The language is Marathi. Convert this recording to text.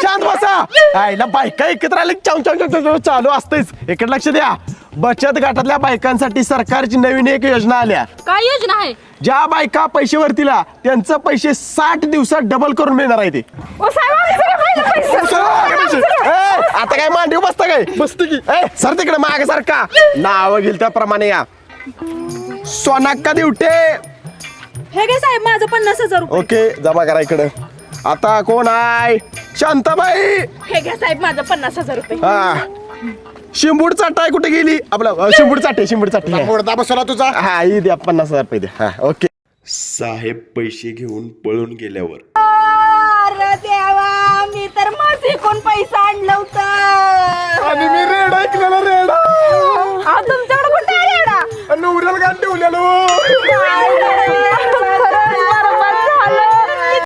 शांत बसा. आईला बायका एकत्र आले चालू असतेच. इकडे लक्ष द्या. बचत गटातल्या बायकांसाठी सरकारची नवीन एक योजना आल्या. काय योजना आहे? ज्या बायका पैसे वरतीला त्यांचं पैसे 60 दिवसात डबल करून मिळणार आहे ते. आता काय मांडीव बसता काय? बसते की. सर तिकडे मागे सारखा नाव घेईल त्याप्रमाणे या. सोनाक्का दिवटे. हे घे साहेब माझं 50,000 रुपये. ओके जमा करा इकडं. आता कोण आहे? शांताबाई. हे घ्या साहेब माझं 50,000 रुपये. हा शिंबूड चाटाय कुठे गेली? आपला शिंबूड चाटे मोडदा बसवला तुझा. हा ही द्या 50,000 रुपये द्या. हा ओके. साहेब पैसे घेऊन पळून गेल्यावर अरे देवा मी तर माझे कोण पैसा आणलं होतं. आणि मी रेड ऐकलेला रेडा. तुमच्याकडे कुठे आहे रेडा? नवऱ्याला गाण ठेवलेलो. काय